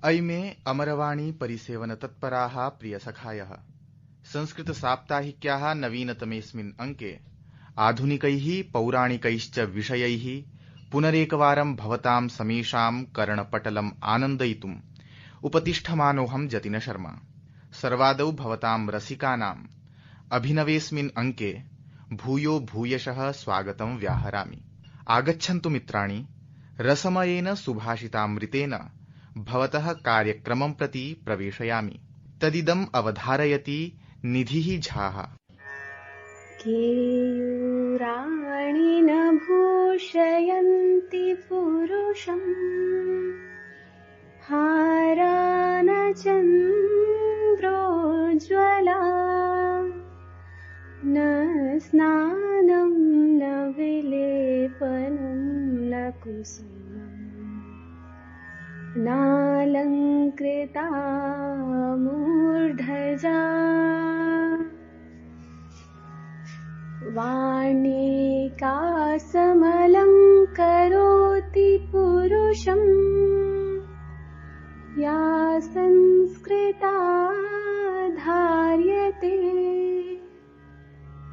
अयि मे अमरवाणी परिसेवन तत्पराः प्रियसखायः संस्कृतसाप्ताहिक्याः नवीनतमेऽस्मिन् अङ्के आधुनिकैः पौराणिकैश्च विषयैः पुनरेकवारं भवतां समेषां कर्णपटलम् आनन्दयितुम् उपतिष्ठमानोऽहं जतिन शर्मा। सर्वादौ भवतां रसिकानाम् अभिनवेऽस्मिन् अङ्के भूयो भूयशः स्वागतं व्याहरामि। आगच्छन्तु मित्राणि, रसमयेन सुभाषितामृतेन भवतः कार्यक्रमं प्रति प्रवेशयामि। तदिदम् अवधारयति निधिः झाः। केयूराणि न भूषयन्ति पुरुषम्, हारा न चन्द्रोज्ज्वला, न स्नानं न विलेपनं न कुसुमम्, नालङ्कृता मूर्धजा, वाणिकासमलङ्करोति पुरुषम्, या संस्कृता धार्यते,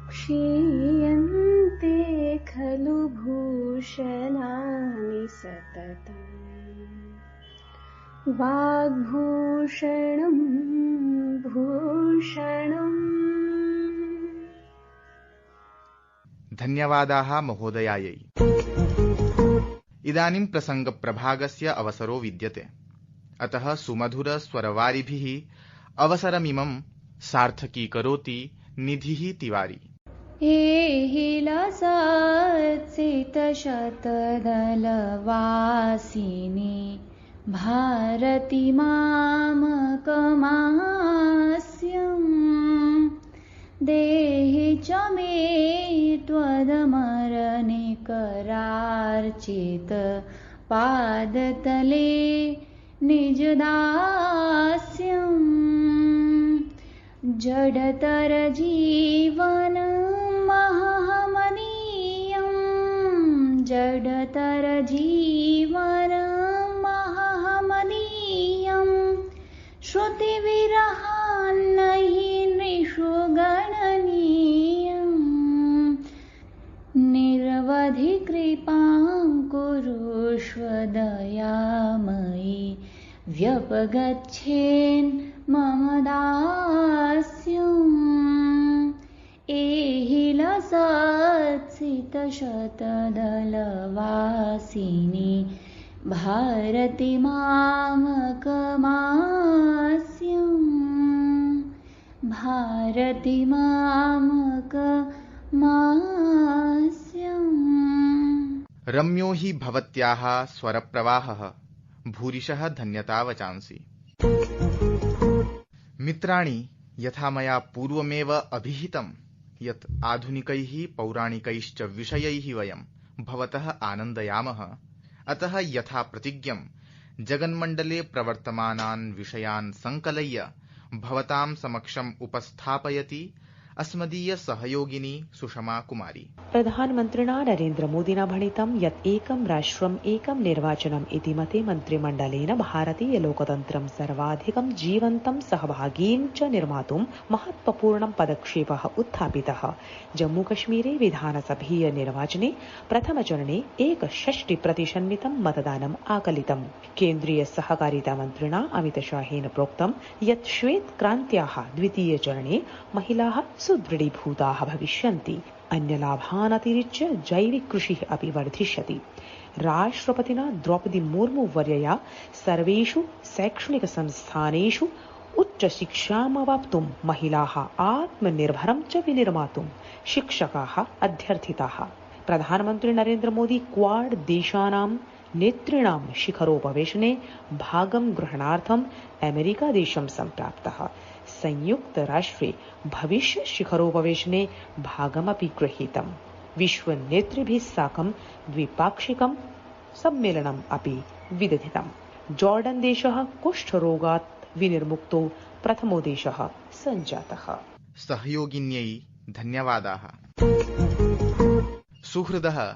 क्षीयन्ते खलु भूषणानि सततम्, वाग्भूषणं भूषणम्। धन्यवादाः महोदयायै। इदानीं प्रसङ्गप्रभागस्य अवसरो विद्यते, अतः सुमधुरस्वरवारिभिः अवसरमिमं सार्थकीकरोति निधिः तिवारी। एहिलसच्चितशतदलवासिनी भारती मामकमास्यम्, देहि च मे त्वदमरनिकरार्चित पादतले निजदास्यम्, जडतरजीवनमहमनीयम्, जडतरजीवनमहमनीयम्, श्रुतिविरहान्नहि नृषु गणनीयम्, निरवधि कृपां कुरुष्व दयामयि, व्यपगच्छेन् मम दास्यम्, एहिलसच्चितशतदलवासिनी भारती मामकमास्यम्, भारती मामकमास्यम्। रम्यो हि भवत्याः स्वरप्रवाहः, भूरिशः धन्यता वचांसि। मित्राणि, यथा मया पूर्वमेव अभिहितं यत् आधुनिकैः पौराणिकैश्च विषयैः वयं भवतः आनन्दयामः, अतः यथा प्रतिज्ञं जगन्मण्डले प्रवर्तमानान् विषयान् संकलय्य भवतां समक्षम् उपस्थापयति अस्मदीय सहयोगिनी सुषमा कुमारी। प्रधानमन्त्रिणा नरेन्द्रमोदिना भणितं यत् एकं राष्ट्रम् एकं निर्वाचनम् इति मते मन्त्रिमण्डलेन भारतीयलोकतन्त्रं सर्वाधिकं जीवन्तं सहभागीं च निर्मातुं महत्वपूर्णं पदक्षेपः उत्थापितः। जम्मूकश्मीरे विधानसभीय निर्वाचने प्रथमचरणे 61% मतदानम् आकलितम्। केन्द्रीय सहकारिता मन्त्रिणा अमितशाहेन प्रोक्तं यत् श्वेतक्रान्त्याः द्वितीयचरणे महिलाः सुदृढीभूताः भविष्यन्ति। अन्यलाभान् अतिरिच्य जैविकृषिः अपि वर्धिष्यति। राष्ट्रपतिना द्रौपदी मुर्मू वर्यया सर्वेषु शैक्षणिकसंस्थानेषु उच्चशिक्षामवाप्तुं महिलाः आत्मनिर्भरं च विनिर्मातुं शिक्षकाः अध्यर्थिताः। प्रधानमन्त्री नरेन्द्र मोदी क्वाड देशानां नेतॄणां शिखरोपवेशने भागं ग्रहणार्थम् अमेरिका देशं सम्प्राप्तः। संयुक्त राष्ट्रे भविष्य शिखरोपवेशने भागमपि गृहीतम्। विश्व नेतृभिः साकं द्विपाक्षिकं सम्मेलनम् अपि विदधितम्। जॉर्डन देशः कुष्ठरोगात् विनिर्मुक्तो प्रथमो देशः सञ्जातः। सहयोगिन्यै धन्यवादाः। सुहृदः,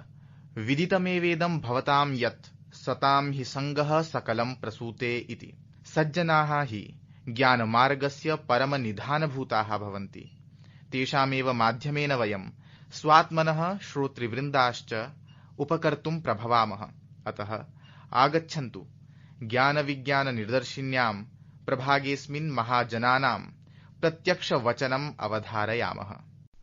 विदितमेवेदं भवतां यत् सतां हि सङ्गः सकलं प्रसूते इति। सज्जनाः हि ज्ञानमार्गस्य परमनिधानभूताः भवन्ति। तेषामेव माध्यमेन वयं स्वात्मनः श्रोतृवृन्दाश्च उपकर्तुं प्रभवामः। अतः आगच्छन्तु ज्ञानविज्ञाननिदर्शिन्यां प्रभागेऽस्मिन् महाजनानां प्रत्यक्षवचनम् अवधारयामः।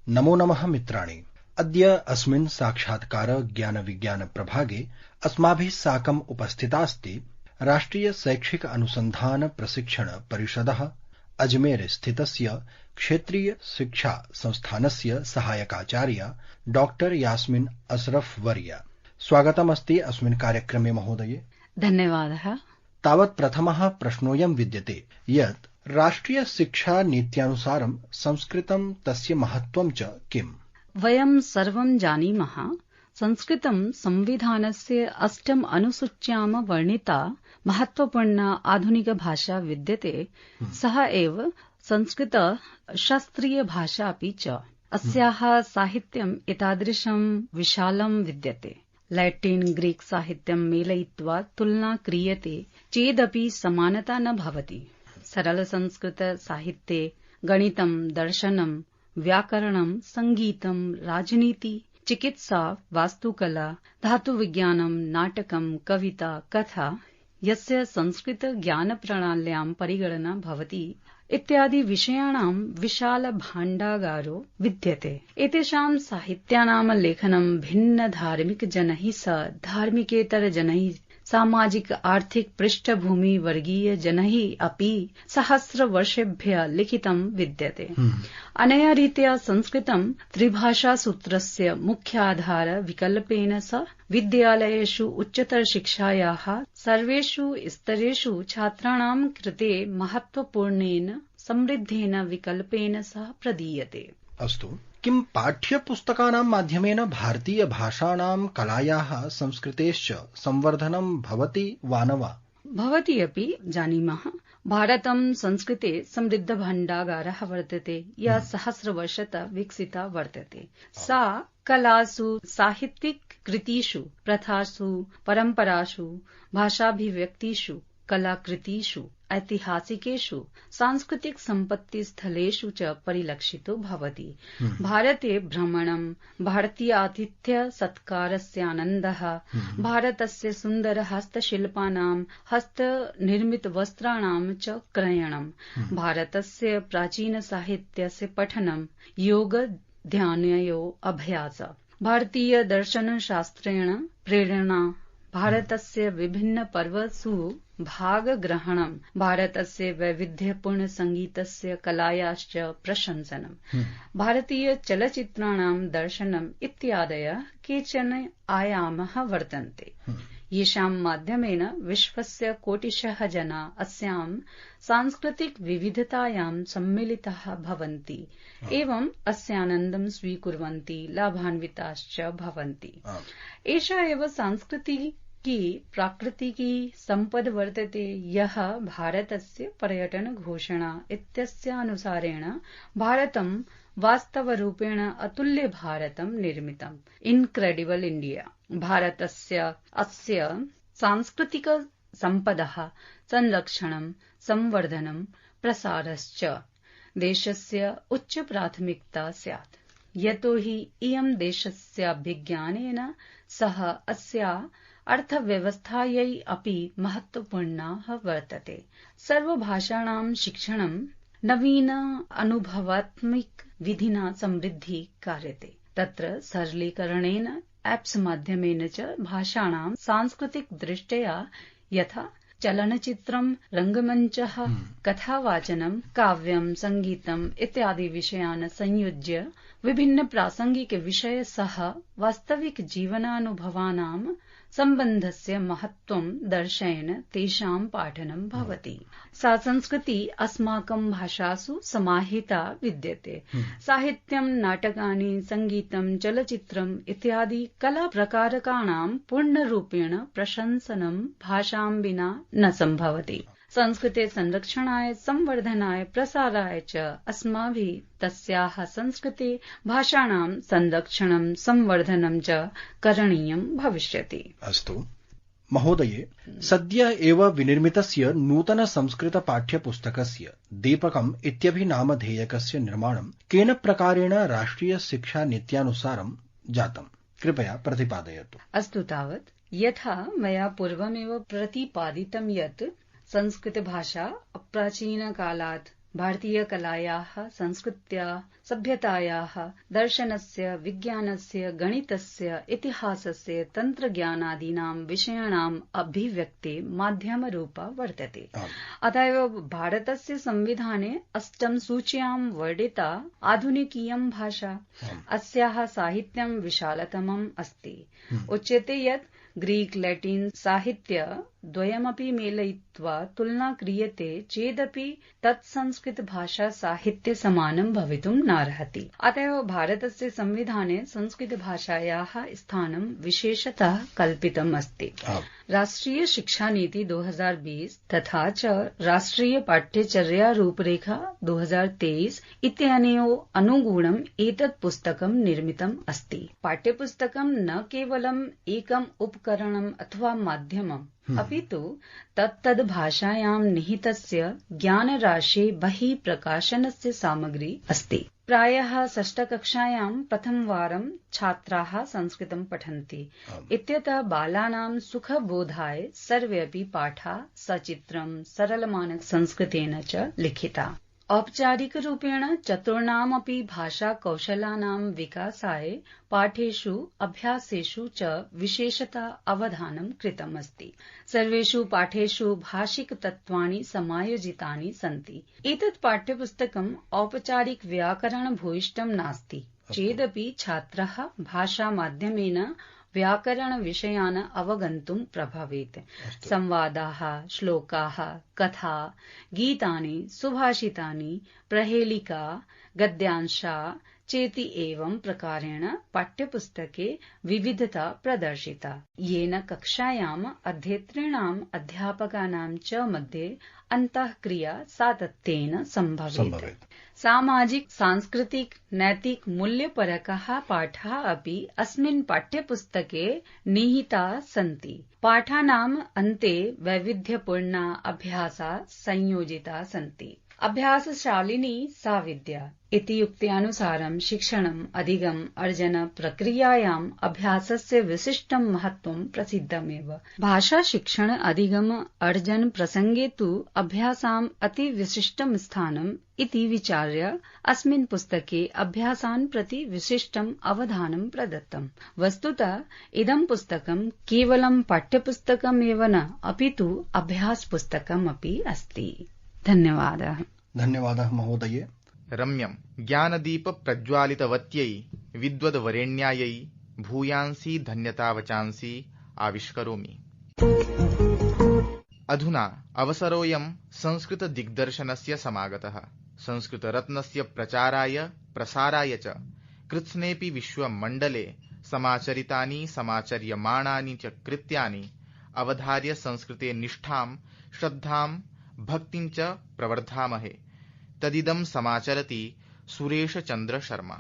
नमो नमः मित्राणि। अद्य अस्मिन् साक्षात्कार ज्ञानविज्ञान प्रभागे अस्माभिः साकम् उपस्थितास्ति राष्ट्रिय शैक्षिक अनुसन्धान प्रशिक्षण परिषदः अजमेर स्थितस्य क्षेत्रीय शिक्षा संस्थानस्य सहायकाचार्या डॉक्टर यास्मिन् अशरफ वर्या। स्वागतमस्ति अस्मिन् कार्यक्रमे महोदये। धन्यवादः। तावत् प्रथमः प्रश्नोऽयं विद्यते यत् राष्ट्रिय शिक्षा नीत्यानुसारं संस्कृतं तस्य महत्त्वं च किम्? वयं सर्वं जानीमः संस्कृतं संविधानस्य 8 अनुसूच्यां वर्णिता महत्त्वपूर्णा आधुनिकभाषा विद्यते। सः एव संस्कृत शास्त्रीयभाषा अपि च। अस्याः साहित्यम् एतादृशं विशालं विद्यते। लैटिन् ग्रीक् साहित्यं मेलयित्वा तुलना क्रियते चेदपि समानता न भवति। सरलसंस्कृत साहित्ये गणितं, दर्शनं, व्याकरणं, सङ्गीतं, राजनीति, चिकित्सा, वास्तुकला, धातुविज्ञानं, नाटकं, कविता, कथा यस्य संस्कृत ज्ञानप्रणाल्यां परिगणना भवति इत्यादि विषयाणां विशाल भाण्डागारो विद्यते। एतेषां साहित्यानां लेखनं भिन्न धार्मिकजनैः सह धार्मिकेतरजनैः सामाजिक आर्थिक पृष्ठभूमि वर्गीय जनैः अपि सहस्रवर्षेभ्यः लिखितं विद्यते। अनया रीत्या संस्कृतं त्रिभाषासूत्रस्य मुख्याधार विकल्पेन सह विद्यालयेषु उच्चतरशिक्षायाः सर्वेषु स्तरेषु छात्राणां कृते महत्त्वपूर्णेन समृद्धेन विकल्पेन सह प्रदीयते। अस्तु, किं पाठ्यपुस्तकानां माध्यमेन भारतीय भाषाणां कलायाः संस्कृतेश्च संवर्धनं भवति वा न वा? भवति अपि जानीमः। भारतं संस्कृते समृद्धभाण्डागारः वर्तते, या सहस्रवर्षतः विकसिता वर्तते। सा कलासु, साहित्यिककृतिषु, प्रथासु, परम्परासु, भाषाभिव्यक्तिषु, कलाकृतिषु, ऐतिहासिकेषु, सांस्कृतिक सम्पत्तिस्थलेषु च परिलक्षितो भवति। भारते भ्रमणं, भारतीयातिथ्य सत्कारस्य आनन्दः, भारतस्य सुन्दर हस्तशिल्पानां, हस्तनिर्मितवस्त्राणां च क्रयणं, भारतस्य प्राचीनसाहित्यस्य पठनं, योग ध्यानयो अभ्यास, भारतीय दर्शनशास्त्रेण प्रेरणा, भारतस्य विभिन्न पर्वसु भागग्रहणं, भारतस्य वैविध्यपूर्ण संगीतस्य कलायाश्च प्रशंसनं, भारतीय चलच्चित्राणां दर्शनम् इत्यादयः केचन आयामः वर्तन्ते। येषां माध्यमेन विश्वस्य कोटिशः जनाः अस्यां सांस्कृतिक विविधतायां सम्मिलिताः भवन्ति एवं अस्यानन्दं स्वीकुर्वन्ति, लाभान्विताश्च भवन्ति। एषा एव सांस्कृतिकी प्राकृतिकी सम्पद् वर्तते, यः भारतस्य पर्यटनघोषणा इत्यस्य अनुसारेण भारतं वास्तवरूपेण अतुल्य भारतं निर्मितम्, इन्क्रेडिबल इण्डिया। भारतस्य अस्य सांस्कृतिक सम्पदः संरक्षणं, संवर्धनं, प्रसारश्च देशस्य उच्च प्राथमिकता स्यात्, यतो हि इयं देशस्य विज्ञानेन सह अस्या अर्थव्यवस्थायै अपि महत्वपूर्णा वर्तते। सर्वभाषाणां शिक्षणं नवीन अनुभवात्मक विधिना समृद्धि कार्यते। तत्र सरलीकरणेन एप्स् माध्यमेन च भाषाणां सांस्कृतिक दृष्ट्या यथा चलनचित्रं, रङ्गमञ्चः, कथावाचनं, काव्यं, सङ्गीतम् इत्यादि विषयान् संयोज्य विभिन्न प्रासंगिक विषय सह वास्तविक जीवनानुभवानां सम्बन्धस्य महत्त्वं दर्शयन् तेषां पाठनं भवति। सा संस्कृति अस्माकं भाषासु समाहिता विद्यते। साहित्यं, नाटकानि, सङ्गीतं, चलच्चित्रम् इत्यादि कलाप्रकारकाणां पूर्णरूपेण प्रशंसनं भाषां विना न सम्भवति। संस्कृते संरक्षणाय, संवर्धनाय, प्रसाराय च अस्माभिः तस्याः संस्कृते भाषाणां संरक्षणं, संवर्धनं च करणीयं भविष्यति। अस्तु, महोदये, सद्य एव विनिर्मितस्य नूतन संस्कृत पाठ्यपुस्तकस्य दीपकम् इत्यभिनामधेयकस्य निर्माणं केन प्रकारेण राष्ट्रिय शिक्षा नीत्यानुसारं जातम्? कृपया प्रतिपादयतु। अस्तु तावत् यथा मया पूर्वमेव प्रतिपादितं यत् संस्कृतभाषा प्राचीनकालात् भारतीयकलायाः, संस्कृत्याः, सभ्यतायाः, दर्शनस्य, विज्ञानस्य, गणितस्य, इतिहासस्य, तन्त्रज्ञानादीनां विषयाणाम् अभिव्यक्ते माध्यमरूपा वर्तते। अतः एव भारतस्य संविधाने 8 सूच्यां वर्णिता आधुनिकीयं भाषा। अस्याः साहित्यं विशालतमम् अस्ति। उच्यते यत् ग्रीक लैटिन साहित्य द्वयमपि मेलयित्वा तुलना क्रियते चेदपि तत् संस्कृत भाषा साहित्य समानं भवितुं नार्हति। अतः एव भारतस्य संविधाने संस्कृत भाषायाः स्थानं विशेषतः कल्पितम् अस्ति। राष्ट्रिय शिक्षा नीति 2020 तथा च राष्ट्रिय पाठ्यचर्या रूपरेखा 2023 इत्यनयोः अनुगुणम् एतत् पुस्तकं निर्मितम् अस्ति। पाठ्यपुस्तकं न केवलम् एकम् उपकरणम् अथवा माध्यमम्, अपि तु तत्तद् भाषायां निहितस्य ज्ञानराशे बहिः प्रकाशनस्य सामग्री अस्ति। प्रायः 6ष्ठ कक्षायां प्रथमवारं छात्राः संस्कृतं पठन्ति। इत्यतः बालानां सुखबोधाय सर्वेऽपि पाठाः सचित्रं सरलमानक संस्कृतेन च लिखिता। औपचारिकरूपेण चतुर्णामपि भाषाकौशलानां विकासाय पाठेषु अभ्यासेषु च विशेषतः अवधानं कृतमस्ति। सर्वेषु पाठेषु भाषिकतत्त्वानि समायोजितानि सन्ति। एतत् पाठ्यपुस्तकम् औपचारिक व्याकरणभूयिष्ठं नास्ति चेदपि छात्रः भाषामाध्यमेन व्याकरणविषयान् अवगन्तुं प्रभवेत्। संवादाः, श्लोकाः, कथा, गीतानि, सुभाषितानि, प्रहेलिका, गद्यांशा चेति एवं प्रकारेण पाठ्यपुस्तके विविधता प्रदर्शिता, येन कक्षायाम् अध्येतॄणाम् अध्यापकानां च मध्ये अन्तःक्रिया सातत्येन सम्भवेत्। सामाजिक, सांस्कृतिक, नैतिक मूल्यपरकाः पाठाः अपि अस्मिन् पाठ्यपुस्तके निहिताः सन्ति। पाठानाम् अन्ते वैविध्यपूर्णा अभ्यासाः संयोजिताः सन्ति। अभ्यासशालिनी सा विद्या इति उक्त्यानुसारं शिक्षणम् अधिगम अर्जन प्रक्रियायाम् अभ्यासस्य विशिष्टं महत्त्वं प्रसिद्धमेव। भाषा शिक्षण अधिगम अर्जन प्रसंगे तु अभ्यासाम् अति विशिष्टं स्थानम् इति विचार्य अस्मिन् पुस्तके अभ्यासान् प्रति विशिष्टम् अवधानं प्रदत्तम्। वस्तुतः इदं पुस्तकं केवलं पाठ्यपुस्तकमेव न, अपि तु अभ्यासपुस्तकम् अपि अस्ति। धन्यवादः। धन्यवादः महोदये। रम्यं ज्ञानदीप प्रज्वालितवत्यै विद्वद्वरेण्यायै भूयांसि धन्यतावचांसि आविष्करोमि। अधुना अवसरोऽयं संस्कृत दिग्दर्शनस्य समागतः। संस्कृतरत्नस्य प्रचाराय प्रसाराय च कृत्स्नेऽपि विश्वमण्डले समाचरितानि समाचर्यमाणानि च कृत्यानि अवधार्य संस्कृते निष्ठां श्रद्धां भक्तिं च प्रवर्धामहे। तदिदं समाचरति सुरेशचन्द्र शर्मा।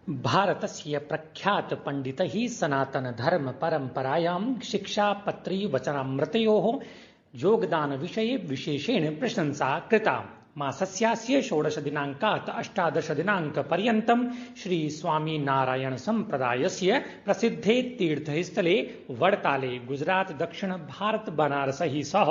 भारतस्य प्रख्यात पंडितैः सनातन धर्म परंपरायां शिक्षापत्री वचनामृतयोः योगदान विषये विशेषेण प्रशंसा कृता। मासस्यास्य 16 दिनाङ्कात् 18 दिनाङ्कपर्यन्तं श्री स्वामी नारायण संप्रदायस्य प्रसिद्धे तीर्थस्थले वडताले गुजरात दक्षिण भारत बनारसैः सह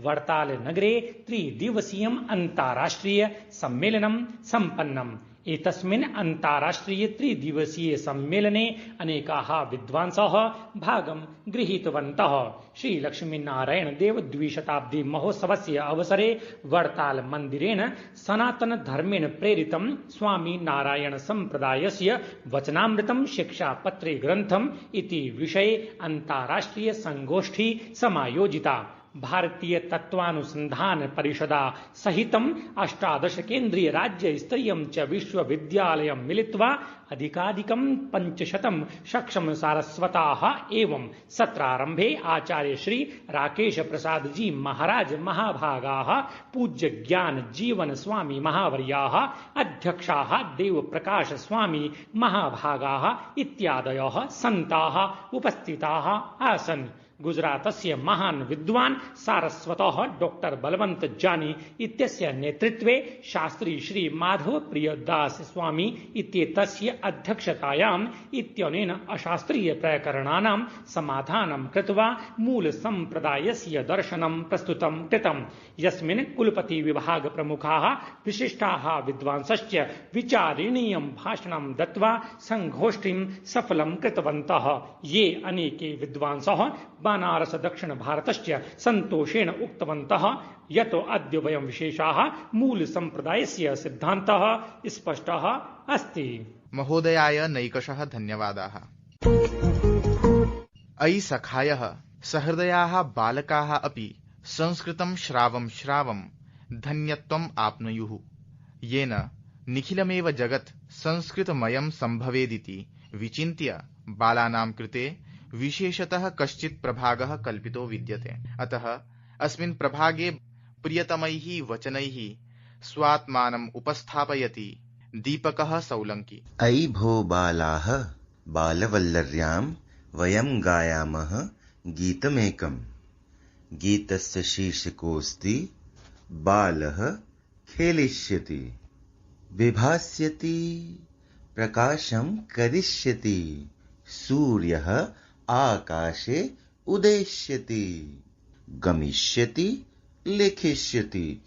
वडताल नगरे 3 दिवसीयम् अन्ताराष्ट्रिय सम्मेलनं सम्पन्नम्। एतस्मिन् अन्ताराष्ट्रिय 3 दिवसीय सम्मेलने अनेकाः विद्वांसः भागं गृहीतवन्तः। श्री लक्ष्मीनारायण देव द्विशताब्दी महोत्सवस्य अवसरे वडताल मन्दिरेण सनातन धर्मेण प्रेरितं स्वामी नारायण संप्रदायस्य वचनामृतं शिक्षापत्रे ग्रन्थम् इति विषये अन्ताराष्ट्रिय संगोष्ठी समायोजिता। भारतीय तत्वानुसंधान परिषदा सहितं 18 केन्द्रीय राज्य स्तरीयं च विश्वविद्यालयं मिलित्वा अधिकाधिकं 500 सक्षम सारस्वताः एवं सत्रारंभे आचार्य श्री राकेश प्रसाद जी महाराज महाभागाः पूज्य ज्ञान जीवन स्वामी महावर्याः अध्यक्षाः देव प्रकाश स्वामी महाभागाः इत्यादयः सन्ताः उपस्थिताः आसन्। गुजरातस्य महान् विद्वान् सारस्वतः डॉक्टर बलवंत जानी इत्यस्य नेतृत्वे शास्त्री श्री माधव प्रिय दास स्वामी इत्येतस्य अध्यक्षतायाम् इत्यनेन अशास्त्रीय प्रकरणानां समाधानं कृत्वा मूल सम्प्रदायस्य दर्शनं प्रस्तुतं कृतम्, यस्मिन् कुलपति विभाग प्रमुखाः विशिष्टाः विद्वांसश्च विचारणीयं भाषणं दत्त्वा संगोष्ठीं सफलं कृतवन्तः। ये अनेके विद्वांसः बनारस दक्षिण भारतश्च सन्तोषेण उक्तवन्तः यत् अद्य वयं विशेषाः मूल सम्प्रदायस्य सिद्धान्तः स्पष्टः अस्ति। महोदयाय नैकशः धन्यवादाः। अयि सखायः सहृदयाः बालकाः अपि संस्कृतं श्रावं धन्यत्वम् आप्नुयुः, येन निखिलमेव जगत् संस्कृतमयं सम्भवेदिति विचिन्त्य बालानां कृते विशेषतः कश्चित् प्रभागः कल्पितो विद्यते। अतः अस्मिन् प्रभागे प्रियतमैः वचनैः स्वात्मानम् उपस्थापयति दीपकः सौलङ्की। अयि भो बालाः, बालवल्लर्यां वयं गायामः गीतमेकम्। गीतस्य शीर्षकोऽस्ति बालः खेलिष्यति, विभास्यति, प्रकाशं करिष्यति, सूर्यः आकाशे उदेष्यति, गमिष्यति, लिखिष्यति,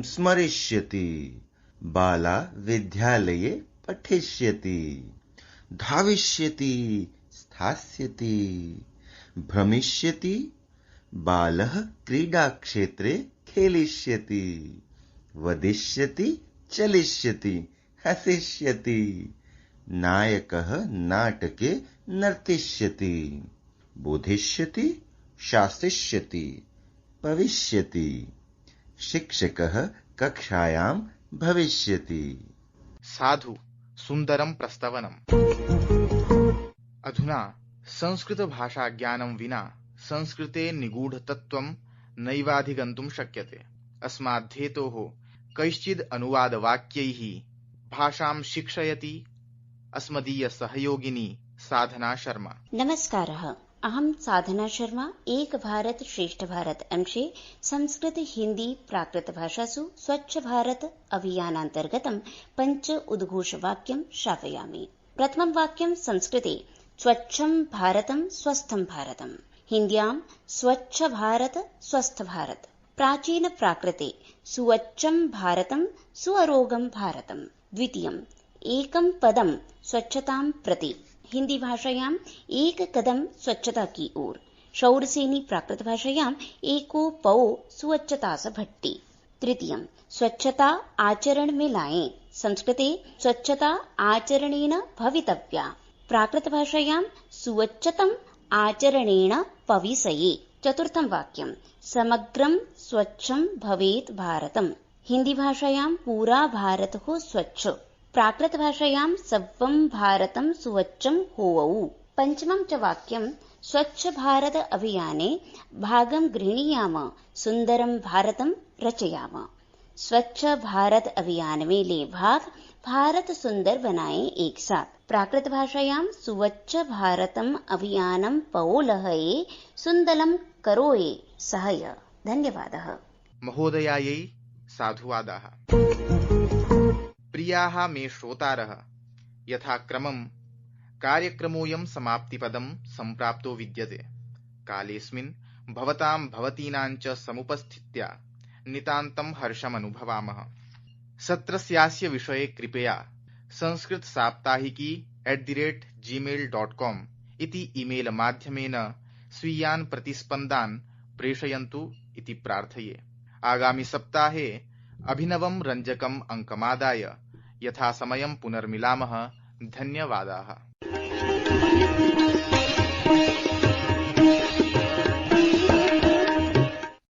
स्मरिष्यति, बाला विद्यालये पठिष्यति, धाविष्यति, स्थास्यति, भ्रमिष्यति, बालः क्रीडाक्षेत्रे खेलिष्यति, वदिष्यति, चलिष्यति, हसिष्यति, नायकः नाटके नर्तिष्यति, बोधिष्यति, शासिष्यति, पविष्यति, शिक्षकः कक्षायां भविष्यति। साधु सुन्दरं प्रस्तवनम्। अधुना संस्कृत भाषा ज्ञानं विना संस्कृते निगूढतत्त्वं नैवाधिगन्तुं शक्यते। अस्माद्धेतोः कैश्चिद् अनुवादवाक्यैः भाषां शिक्षयति अस्मदीय सहयोगिनी साधना शर्मा। नमस्कारः, अहं साधना शर्मा। एक भारत श्रेष्ठ भारत अंशे संस्कृत हिंदी प्राकृत भाषासु स्वच्छ भारत अभियानान्तर्गतं 5 उद्घोषवाक्यं श्रावयामि। प्रथमं वाक्यं संस्कृते स्वच्छं भारतं स्वस्थं भारतं, हिन्द्यां स्वच्छ भारत स्वस्थ भारत। प्राचीन प्राकृते सुवच्छं भारतं सुअरोगं भारतं। द्वितीयं एकं पदं स्वच्छतां प्रति, हिंदी भाषायाम् एक कदम स्वच्छता की ओर। शौरसेनी प्राकृत भाषायाम् एको पौ स्वच्छता स भट्टी। तृतीयं स्वच्छता आचरण में लाएं, संस्कृते स्वच्छता आचरणेन भवितव्या। प्राकृत भाषायां सुवच्छतम् आचरणेन पविसये। चतुर्थं वाक्यं समग्रं स्वच्छं भवेत् भारतम्, हिंदी भाषायां पूरा भारत हो स्वच्छ। प्राकृत भाषायां सर्वं भारतं सुवच्छं होवौ। पंचमं च वाक्यं स्वच्छ भारत अभियाने भागं गृह्णीयाम, सुंदरं भारतं रचयाम। स्वच्छ भारत अभियान में ले भाग, भारत सुंदर बनाए एक साथ। प्राकृत भाषायां सुवच्छ भारतम् अभियानं पवोलहये, सुन्दरं करोये सहय। धन्यवादः। महोदयायै साधुवादाः। प्रियाः मे श्रोतारः, यथाक्रमं कार्यक्रमोऽयं समाप्तिपदं सम्प्राप्तो विद्यते। कालेऽस्मिन् भवतां भवतीनां च समुपस्थित्या नितान्तं हर्षमनुभवामः। सत्रस्यास्य विषये कृपया sanskritsaप्ताहिकी@gmail.com इति ईमेल माध्यमेन स्वीयान् प्रतिस्पन्दान् प्रेषयन्तु इति प्रार्थये। आगामि सप्ताहे अभिनवं रञ्जकम् अङ्कमादाय यथासमयं पुनर्मिलामः। धन्यवादाः।